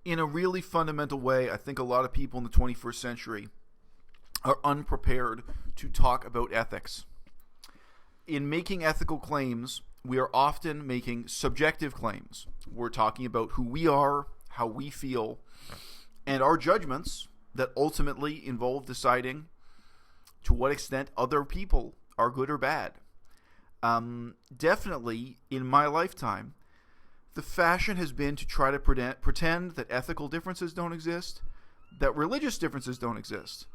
in a really fundamental way, I think a lot of people in the 21st century are unprepared to talk about ethics. In making ethical claims, we are often making subjective claims. We're talking about who we are, how we feel, and our judgments that ultimately involve deciding to what extent other people are good or bad. Definitely, in my lifetime, the fashion has been to try to pretend that ethical differences don't exist, that religious differences don't exist.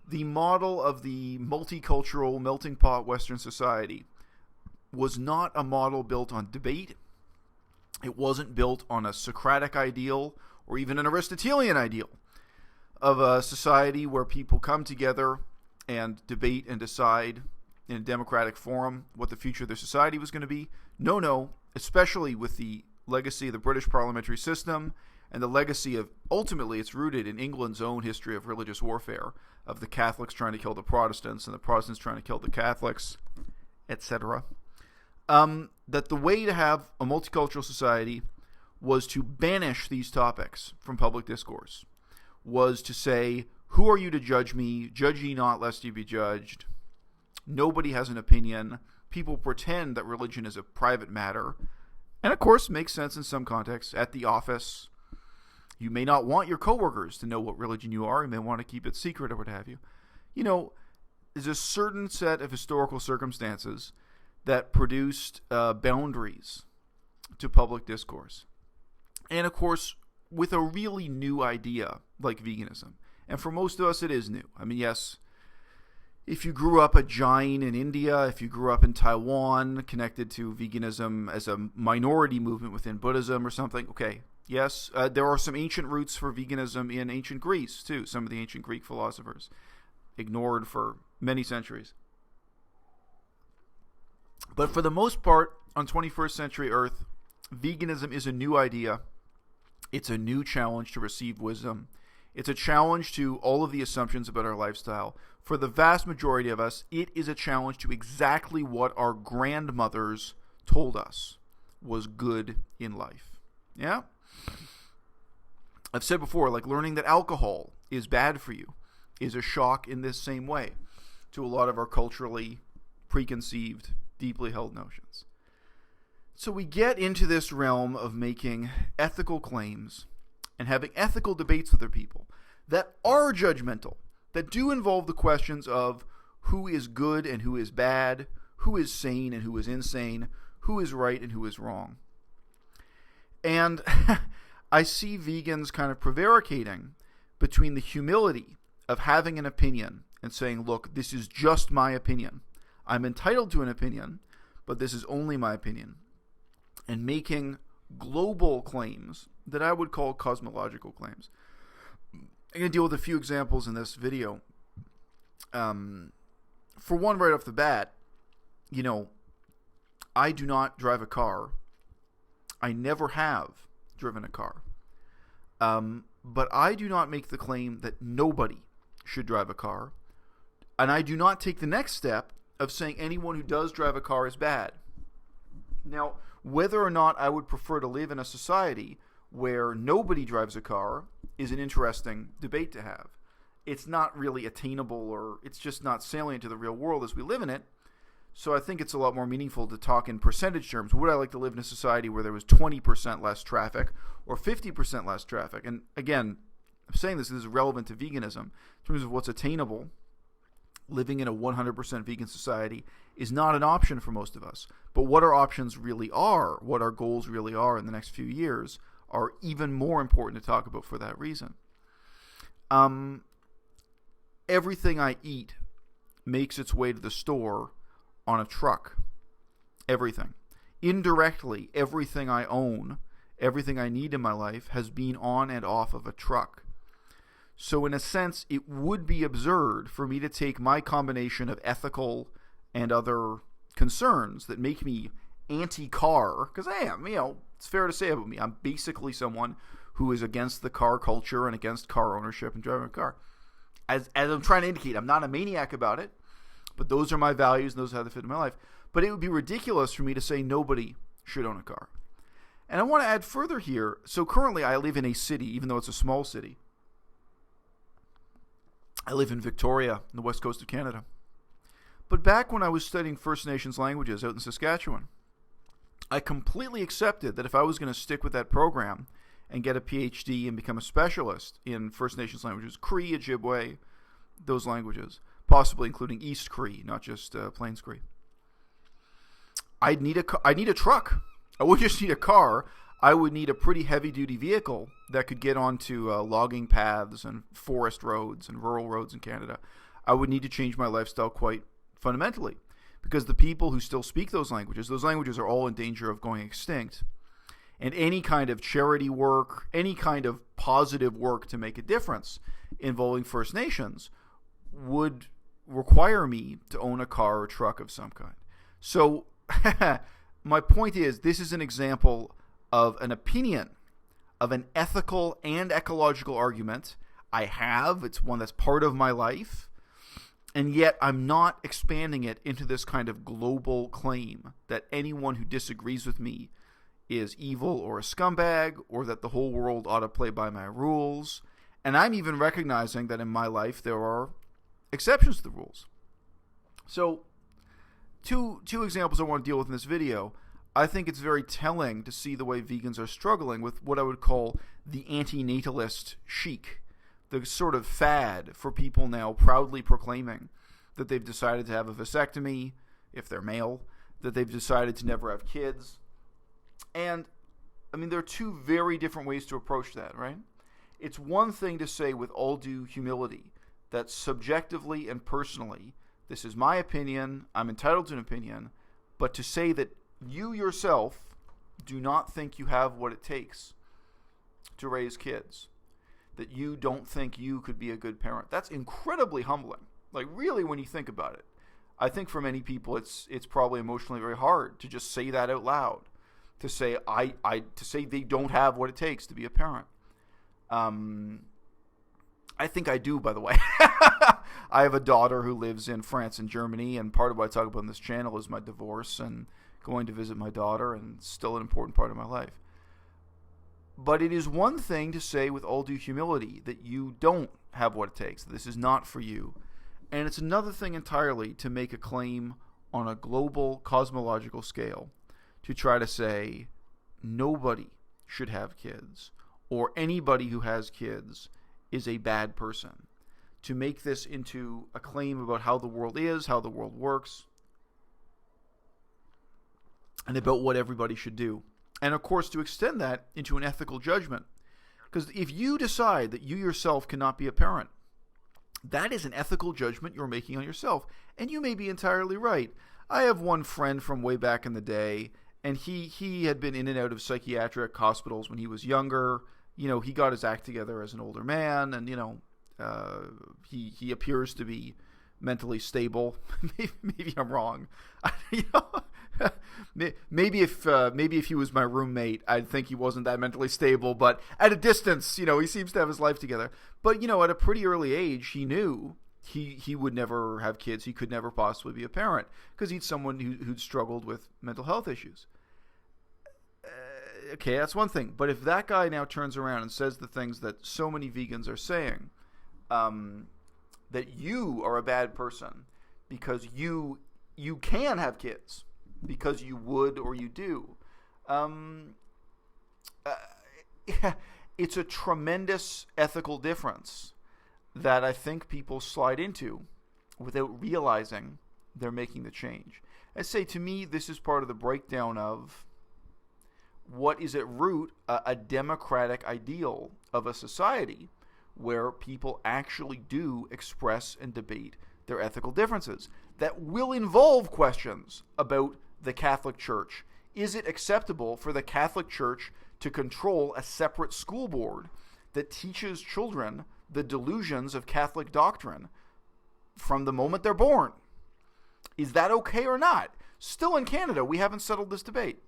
The model of the multicultural melting pot Western society was not a model built on debate. It wasn't built on a Socratic ideal or even an Aristotelian ideal of a society where people come together and debate and decide in a democratic forum what the future of their society was going to be. No, especially with the legacy of the British parliamentary system and the legacy of, ultimately, it's rooted in England's own history of religious warfare, of the Catholics trying to kill the Protestants and the Protestants trying to kill the Catholics, etc. That the way to have a multicultural society was to banish these topics from public discourse, was to say, who are you to judge me? Judge ye not, lest ye be judged. Nobody has an opinion. People pretend that religion is a private matter. And of course, makes sense in some contexts. At the office, you may not want your coworkers to know what religion you are. You may want to keep it secret or what have you. You know, there's a certain set of historical circumstances that produced boundaries to public discourse. And of course, with a really new idea like veganism. And for most of us, it is new. I mean, yes, if you grew up a Jain in India, if you grew up in Taiwan, connected to veganism as a minority movement within Buddhism or something, okay, yes, there are some ancient roots for veganism in ancient Greece, too. Some of the ancient Greek philosophers, ignored for many centuries. But for the most part, on 21st century Earth, veganism is a new idea. It's a new challenge to receive wisdom. It's a challenge to all of the assumptions about our lifestyle. For the vast majority of us, it is a challenge to exactly what our grandmothers told us was good in life. Yeah? I've said before, like learning that alcohol is bad for you is a shock in this same way to a lot of our culturally preconceived, deeply held notions. So we get into this realm of making ethical claims and having ethical debates with other people that are judgmental, that do involve the questions of who is good and who is bad, who is sane and who is insane, who is right and who is wrong. And I see vegans kind of prevaricating between the humility of having an opinion and saying, look, this is just my opinion. I'm entitled to an opinion, but this is only my opinion. And making global claims that I would call cosmological claims. I'm going to deal with a few examples in this video. For one, right off the bat, you know, I do not drive a car. I never have driven a car. But I do not make the claim that nobody should drive a car. And I do not take the next step of saying anyone who does drive a car is bad. Now, whether or not I would prefer to live in a society where nobody drives a car is an interesting debate to have. It's not really attainable, or it's just not salient to the real world as we live in it. So I think it's a lot more meaningful to talk in percentage terms. Would I like to live in a society where there was 20% less traffic or 50% less traffic? And again, I'm saying this is relevant to veganism in terms of what's attainable. Living in a 100% vegan society is not an option for most of us. But what our options really are, what our goals really are in the next few years, are even more important to talk about for that reason. Everything I eat makes its way to the store on a truck. Everything. Indirectly, everything I own, everything I need in my life has been on and off of a truck. So in a sense, it would be absurd for me to take my combination of ethical and other concerns that make me anti-car, because I am, you know, it's fair to say about me, I'm basically someone who is against the car culture and against car ownership and driving a car. As I'm trying to indicate, I'm not a maniac about it, but those are my values and those are how they fit in my life. But it would be ridiculous for me to say nobody should own a car. And I want to add further here. So currently I live in a city, even though it's a small city. I live in Victoria, on the west coast of Canada. But back when I was studying First Nations languages out in Saskatchewan, I completely accepted that if I was going to stick with that program and get a PhD and become a specialist in First Nations languages, Cree, Ojibwe, those languages, possibly including East Cree, not just Plains Cree, I'd need a truck. I wouldn't just need a car. I would need a pretty heavy-duty vehicle that could get onto logging paths and forest roads and rural roads in Canada. I would need to change my lifestyle quite fundamentally, because the people who still speak those languages are all in danger of going extinct. And any kind of charity work, any kind of positive work to make a difference involving First Nations would require me to own a car or truck of some kind. So my point is, this is an example of an opinion, of an ethical and ecological argument I have. It's one that's part of my life. And yet I'm not expanding it into this kind of global claim that anyone who disagrees with me is evil or a scumbag, or that the whole world ought to play by my rules. And I'm even recognizing that in my life there are exceptions to the rules. So two examples I want to deal with in this video. I think it's very telling to see the way vegans are struggling with what I would call the anti-natalist chic, the sort of fad for people now proudly proclaiming that they've decided to have a vasectomy if they're male, that they've decided to never have kids. And, I mean, there are two very different ways to approach that, right? It's one thing to say with all due humility that subjectively and personally, this is my opinion, I'm entitled to an opinion, but to say that you yourself do not think you have what it takes to raise kids, that you don't think you could be a good parent, that's incredibly humbling. Like, really, when you think about it, I think for many people it's probably emotionally very hard to just say that out loud, to say to say they don't have what it takes to be a parent. I think I do, by the way. I have a daughter who lives in France and Germany, and part of what I talk about on this channel is my divorce and going to visit my daughter, and it's still an important part of my life. But it is one thing to say with all due humility that you don't have what it takes, that this is not for you. And it's another thing entirely to make a claim on a global cosmological scale to try to say nobody should have kids, or anybody who has kids is a bad person. To make this into a claim about how the world is, how the world works, and about what everybody should do. And of course, to extend that into an ethical judgment. Because if you decide that you yourself cannot be a parent, that is an ethical judgment you're making on yourself. And you may be entirely right. I have one friend from way back in the day, and he had been in and out of psychiatric hospitals when he was younger. You know, he got his act together as an older man, and, you know, he appears to be mentally stable. Maybe I'm wrong. You know, maybe if he was my roommate, I'd think he wasn't that mentally stable. But at a distance, you know, he seems to have his life together. But, you know, at a pretty early age, he knew he would never have kids. He could never possibly be a parent because he's someone who'd struggled with mental health issues. Okay, that's one thing. But if that guy now turns around and says the things that so many vegans are saying, that you are a bad person because you can have kids because you would or you do, it's a tremendous ethical difference that I think people slide into without realizing they're making the change. I say, to me, this is part of the breakdown of what is at root a democratic ideal of a society where people actually do express and debate their ethical differences that will involve questions about the Catholic Church. Is it acceptable for the Catholic Church to control a separate school board that teaches children the delusions of Catholic doctrine from the moment they're born? Is that okay or not? Still in Canada, we haven't settled this debate.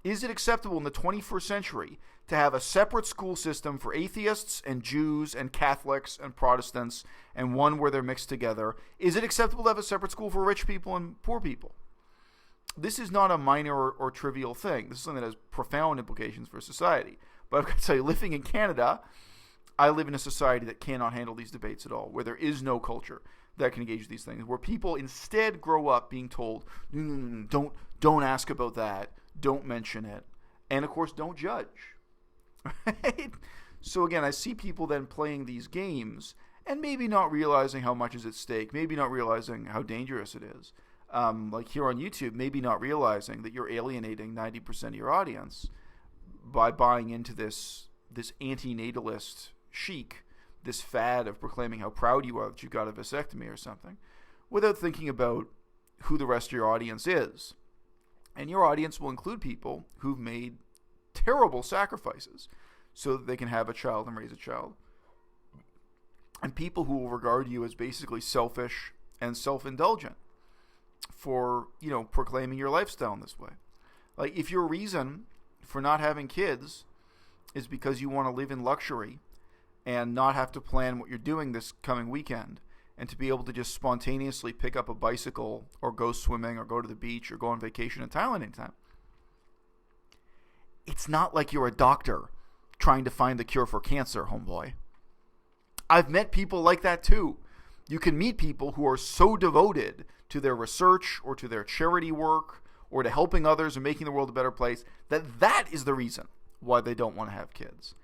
Is it acceptable in the 21st century to have a separate school system for atheists and Jews and Catholics and Protestants, and one where they're mixed together? Is it acceptable to have a separate school for rich people and poor people? this is not a minor or trivial thing. This is something that has profound implications for society. But I've got to tell you, living in Canada, I live in a society that cannot handle these debates at all, where there is no culture that can engage with these things, where people instead grow up being told, don't ask about that, don't mention it, and of course, don't judge. Right? So again, I see people then playing these games and maybe not realizing how much is at stake, maybe not realizing how dangerous it is. Like here on YouTube, maybe not realizing that you're alienating 90% of your audience by buying into this anti-natalist chic, this fad of proclaiming how proud you are that you've got a vasectomy or something, without thinking about who the rest of your audience is. And your audience will include people who've made terrible sacrifices so that they can have a child and raise a child. And people who will regard you as basically selfish and self-indulgent for, proclaiming your lifestyle in this way. Like, if your reason for not having kids is because you want to live in luxury and not have to plan what you're doing this coming weekend, and to be able to just spontaneously pick up a bicycle or go swimming or go to the beach or go on vacation in Thailand anytime, it's not like you're a doctor trying to find the cure for cancer, homeboy. I've met people like that too. You can meet people who are so devoted to their research or to their charity work or to helping others or making the world a better place that is the reason why they don't want to have kids.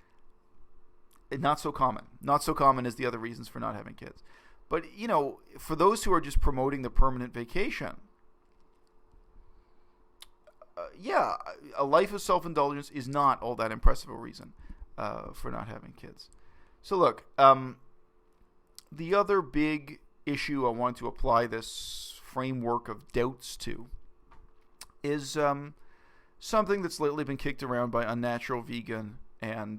Not so common. Not so common as the other reasons for not having kids. But, for those who are just promoting the permanent vacation, a life of self-indulgence is not all that impressive a reason for not having kids. So look, the other big issue I want to apply this framework of doubts to is something that's lately been kicked around by Unnatural, Vegan, and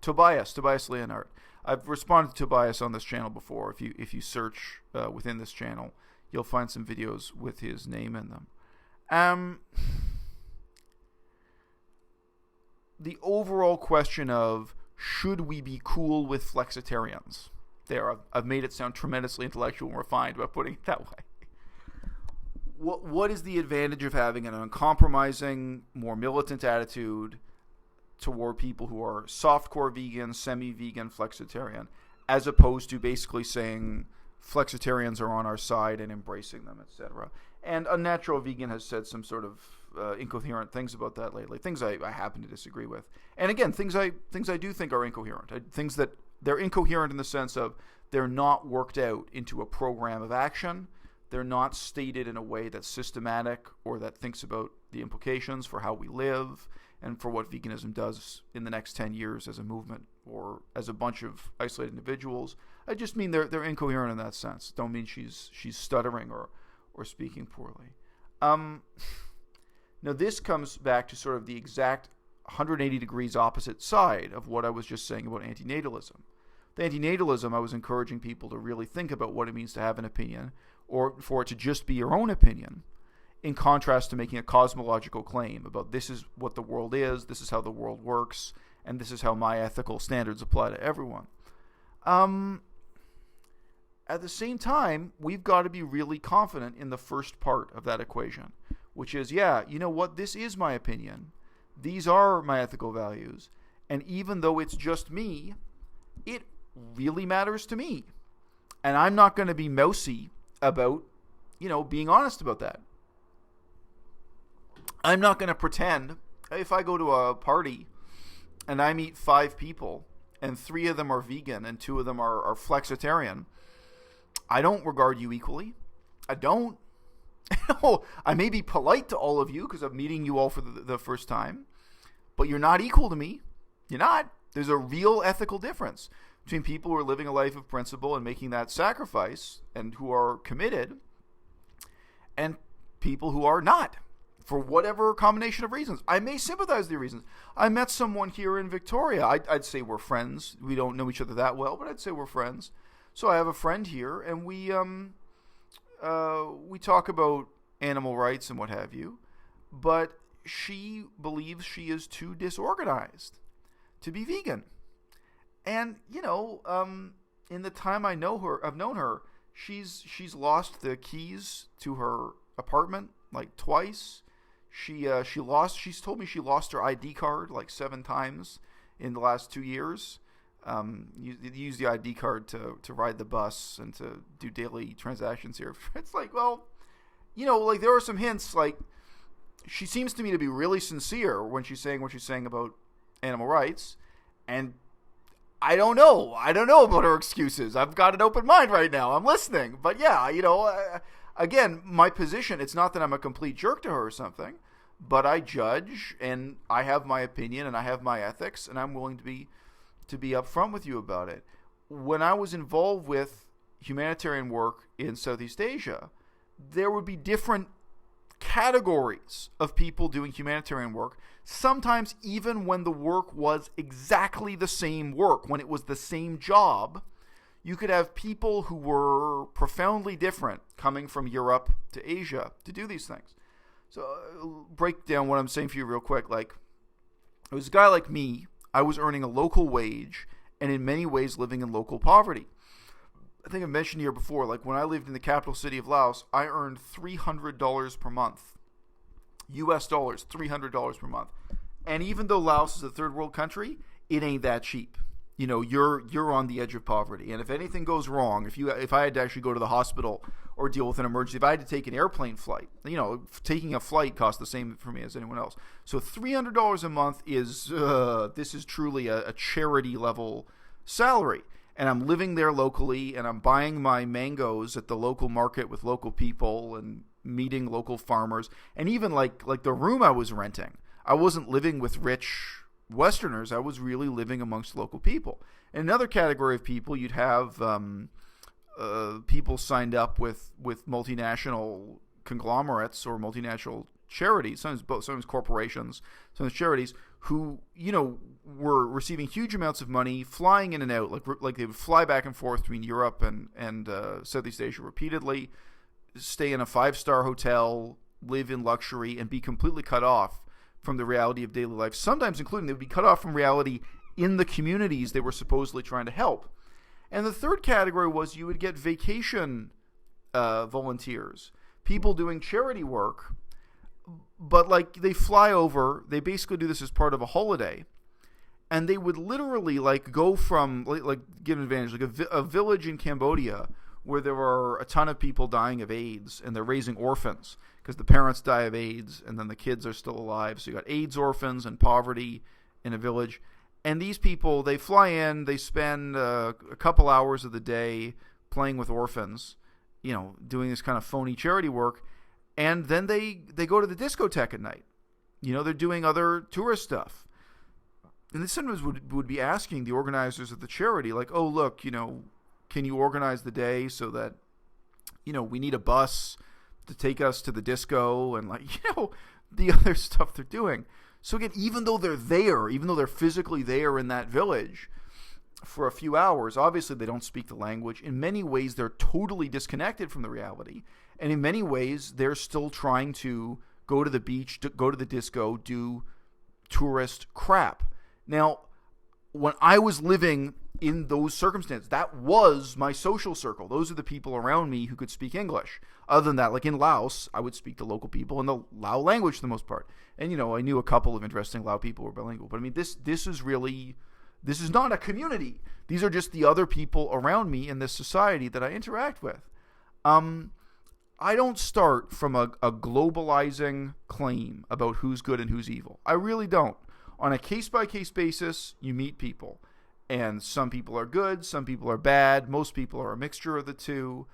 Tobias Leenaert. I've responded to Tobias on this channel before. If you search within this channel, you'll find some videos with his name in them. The overall question of should we be cool with flexitarians? I've made it sound tremendously intellectual and refined by putting it that way. What is the advantage of having an uncompromising, more militant attitude toward people who are softcore vegan, semi-vegan, flexitarian, as opposed to basically saying flexitarians are on our side and embracing them, etc.? And Unnatural Vegan has said some sort of incoherent things about that lately, things I happen to disagree with. And again, things I do think are incoherent. Things that they're incoherent in the sense of they're not worked out into a program of action. They're not stated in a way that's systematic or that thinks about the implications for how we live and for what veganism does in the next 10 years as a movement or as a bunch of isolated individuals. I just mean they're incoherent in that sense. Don't mean she's stuttering or speaking poorly. Now this comes back to sort of the exact 180 degrees opposite side of what I was just saying about anti-natalism. The anti-natalism, I was encouraging people to really think about what it means to have an opinion or for it to just be your own opinion, in contrast to making a cosmological claim about this is what the world is, this is how the world works, and this is how my ethical standards apply to everyone. At the same time, we've got to be really confident in the first part of that equation, which is, you know what, this is my opinion. These are my ethical values. And even though it's just me, it really matters to me. And I'm not going to be mousy about, being honest about that. I'm not going to pretend if I go to a party and I meet 5 people and 3 of them are vegan and 2 of them are flexitarian, I don't regard you equally. I don't. I may be polite to all of you because I'm meeting you all for the first time, but you're not equal to me. You're not. There's a real ethical difference between people who are living a life of principle and making that sacrifice and who are committed and people who are not, for whatever combination of reasons. I may sympathize with the reasons. I met someone here in Victoria. I'd say we're friends. We don't know each other that well, but I'd say we're friends. So I have a friend here, and we talk about animal rights and what have you, but she believes she is too disorganized to be vegan. And, in the time I've known her, She's lost the keys to her apartment like twice. She's told me she lost her ID card like 7 times in the last 2 years. Use the ID card to ride the bus and to do daily transactions here. It's like, well, like there are some hints. Like, she seems to me to be really sincere when she's saying what she's saying about animal rights, and I don't know about her excuses. I've got an open mind right now. I'm listening, but yeah, again, my position. It's not that I'm a complete jerk to her or something, but I judge, and I have my opinion, and I have my ethics, and I'm willing to be upfront with you about it. When I was involved with humanitarian work in Southeast Asia, there would be different categories of people doing humanitarian work, sometimes even when the work was exactly the same work, when it was the same job. You could have people who were profoundly different coming from Europe to Asia to do these things. So break down what I'm saying for you real quick. Like, it was a guy like me. I was earning a local wage and in many ways living in local poverty. I think I mentioned here before, like when I lived in the capital city of Laos, I earned $300 per month. US dollars, $300 per month. And even though Laos is a third world country, it ain't that cheap. You're on the edge of poverty. And if anything goes wrong, if I had to actually go to the hospital or deal with an emergency, if I had to take an airplane flight, taking a flight costs the same for me as anyone else. So $300 a month this is truly a charity level salary. And I'm living there locally, and I'm buying my mangoes at the local market with local people and meeting local farmers. And even like the room I was renting, I wasn't living with rich Westerners. I was really living amongst local people. In another category of people, you'd have people signed up with multinational conglomerates or multinational charities, sometimes corporations, sometimes charities, who were receiving huge amounts of money, flying in and out, like they would fly back and forth between Europe and Southeast Asia repeatedly, stay in a 5-star hotel, live in luxury, and be completely cut off from the reality of daily life. Sometimes including they would be cut off from reality in the communities they were supposedly trying to help. And the third category was you would get vacation volunteers, people doing charity work, but like they fly over, they basically do this as part of a holiday, and they would literally like go from like give an advantage, like a village in Cambodia where there are a ton of people dying of AIDS, and they're raising orphans because the parents die of AIDS and then the kids are still alive. So you got AIDS orphans and poverty in a village. And these people, they fly in, they spend a couple hours of the day playing with orphans, doing this kind of phony charity work. And then they go to the discotheque at night. They're doing other tourist stuff. And they sometimes would be asking the organizers of the charity, like, oh, look, can you organize the day so that, we need a bus to take us to the disco and the other stuff they're doing. So again, even though they're physically there in that village for a few hours, obviously they don't speak the language. In many ways, they're totally disconnected from the reality. And in many ways, they're still trying to go to the beach, go to the disco, do tourist crap. Now, when I was living in those circumstances, that was my social circle. Those are the people around me who could speak English. Other than that, like in Laos, I would speak to local people in the Lao language for the most part. And, I knew a couple of interesting Lao people who were bilingual. But I mean, this is not a community. These are just the other people around me in this society that I interact with. I don't start from a globalizing claim about who's good and who's evil. I really don't. On a case-by-case basis, you meet people. And some people are good, some people are bad, most people are a mixture of the two.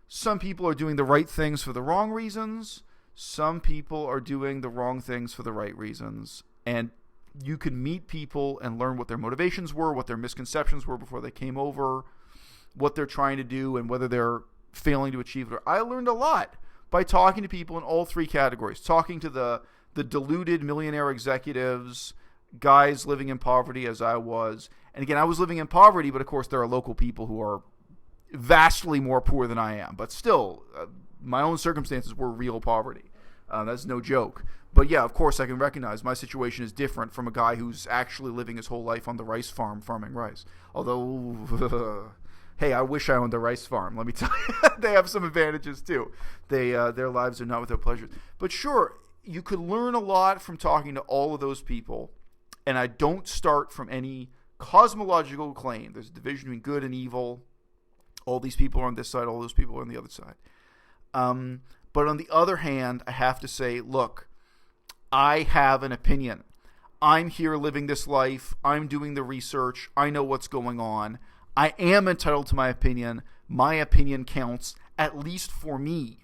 Some people are doing the right things for the wrong reasons. Some people are doing the wrong things for the right reasons. And you can meet people and learn what their motivations were, what their misconceptions were before they came over, what they're trying to do, and whether they're failing to achieve it. I learned a lot by talking to people in all three categories, talking to the deluded millionaire executives, guys living in poverty as I was. And again, I was living in poverty, but of course there are local people who are vastly more poor than I am. But still, my own circumstances were real poverty. That's no joke. But yeah, of course I can recognize my situation is different from a guy who's actually living his whole life on the rice farm farming rice. Although hey, I wish I owned a rice farm. Let me tell you, they have some advantages too. Their lives are not without pleasures. But sure, you could learn a lot from talking to all of those people. And I don't start from any cosmological claim. There's a division between good and evil. All these people are on this side, all those people are on the other side. But on the other hand, I have to say, look, I have an opinion. I'm here living this life. I'm doing the research. I know what's going on. I am entitled to my opinion. My opinion counts, at least for me.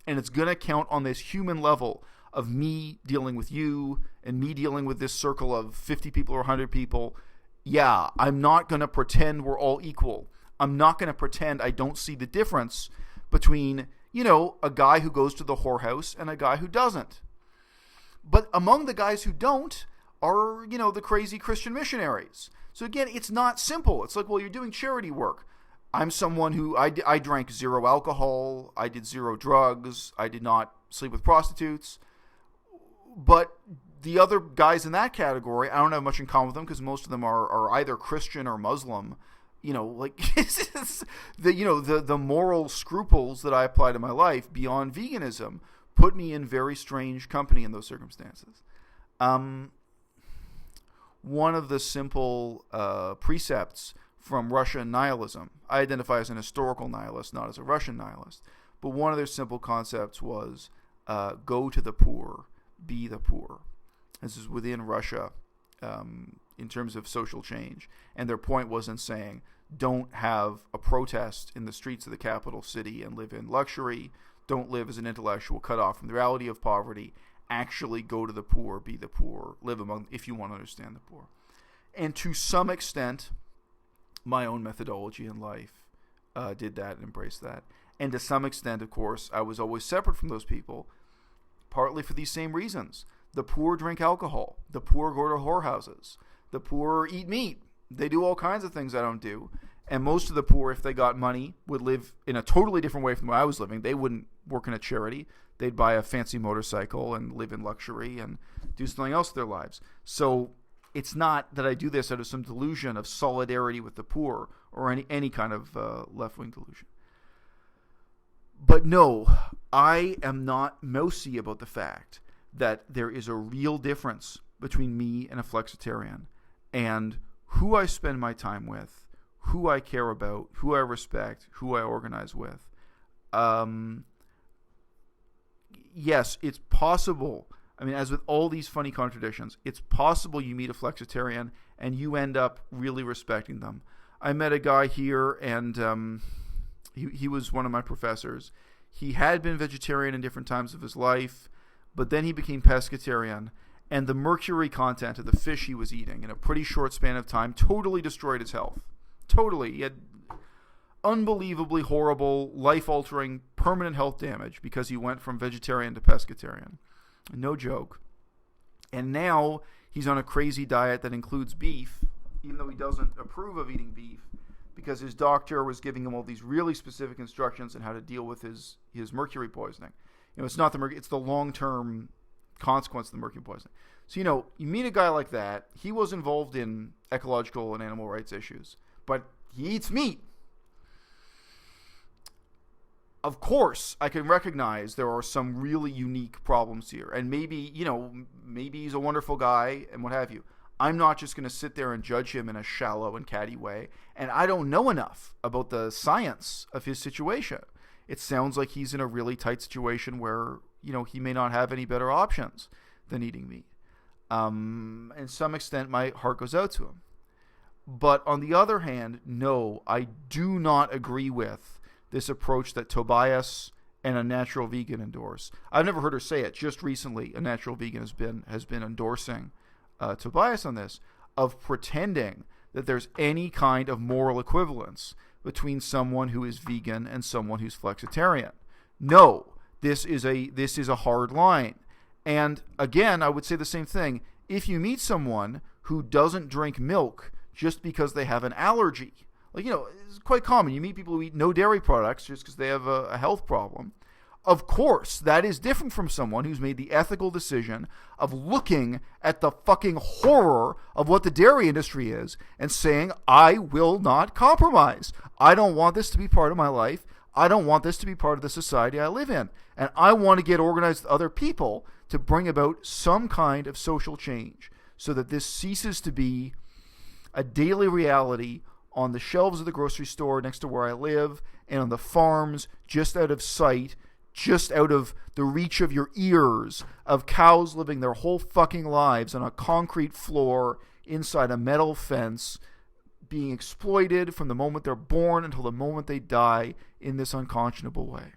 And it's going to count on this human level of me dealing with you and me dealing with this circle of 50 people or 100 people. Yeah, I'm not going to pretend we're all equal. I'm not going to pretend I don't see the difference between, a guy who goes to the whorehouse and a guy who doesn't. But among the guys who don't are, the crazy Christian missionaries. So again, it's not simple. It's like, well, you're doing charity work. I'm someone who, I drank zero alcohol. I did zero drugs. I did not sleep with prostitutes. But the other guys in that category, I don't have much in common with them because most of them are either Christian or Muslim. The moral scruples that I apply to my life beyond veganism put me in very strange company in those circumstances. One of the simple precepts from Russian nihilism, I identify as an historical nihilist, not as a Russian nihilist, but one of their simple concepts was go to the poor, be the poor. This is within Russia in terms of social change. And their point wasn't saying, don't have a protest in the streets of the capital city and live in luxury. Don't live as an intellectual cut off from the reality of poverty. Actually go to the poor, be the poor, live among, if you want to understand the poor. And to some extent, my own methodology in life did that and embraced that. And to some extent, of course, I was always separate from those people, partly for these same reasons. The poor drink alcohol. The poor go to whorehouses. The poor eat meat. They do all kinds of things I don't do. And most of the poor, if they got money, would live in a totally different way from the way I was living. They wouldn't work in a charity. They'd buy a fancy motorcycle and live in luxury and do something else with their lives. So it's not that I do this out of some delusion of solidarity with the poor or any kind of left-wing delusion. But no, I am not mousy about the fact that there is a real difference between me and a flexitarian, and who I spend my time with, who I care about, who I respect, who I organize with. Yes, it's possible. I mean, as with all these funny contradictions, it's possible you meet a flexitarian and you end up really respecting them. I met a guy here, and he was one of my professors. He had been vegetarian in different times of his life, but then he became pescatarian, and the mercury content of the fish he was eating in a pretty short span of time totally destroyed his health. Totally. He had unbelievably horrible, life-altering, permanent health damage because he went from vegetarian to pescatarian. No joke. And now he's on a crazy diet that includes beef, even though he doesn't approve of eating beef, because his doctor was giving him all these really specific instructions on how to deal with his mercury poisoning. It's not the mercury, it's the long-term consequence of the mercury poisoning. So, you meet a guy like that. He was involved in ecological and animal rights issues, but he eats meat. Of course, I can recognize there are some really unique problems here. And maybe he's a wonderful guy and what have you. I'm not just going to sit there and judge him in a shallow and catty way. And I don't know enough about the science of his situation. It sounds like he's in a really tight situation where, he may not have any better options than eating meat. And to some extent, my heart goes out to him. But on the other hand, no, I do not agree with this approach that Tobias and Unnatural Vegan endorse. I've never heard her say it. Just recently, Unnatural Vegan has been endorsing Tobias on this, of pretending that there's any kind of moral equivalence between someone who is vegan and someone who's flexitarian. No, this is a hard line. And again, I would say the same thing. If you meet someone who doesn't drink milk just because they have an allergy, it's quite common. You meet people who eat no dairy products just because they have a health problem. Of course, that is different from someone who's made the ethical decision of looking at the fucking horror of what the dairy industry is and saying, I will not compromise. I don't want this to be part of my life. I don't want this to be part of the society I live in. And I want to get organized with other people to bring about some kind of social change so that this ceases to be a daily reality on the shelves of the grocery store next to where I live and on the farms just out of sight, just out of the reach of your ears, of cows living their whole fucking lives on a concrete floor inside a metal fence, being exploited from the moment they're born until the moment they die in this unconscionable way.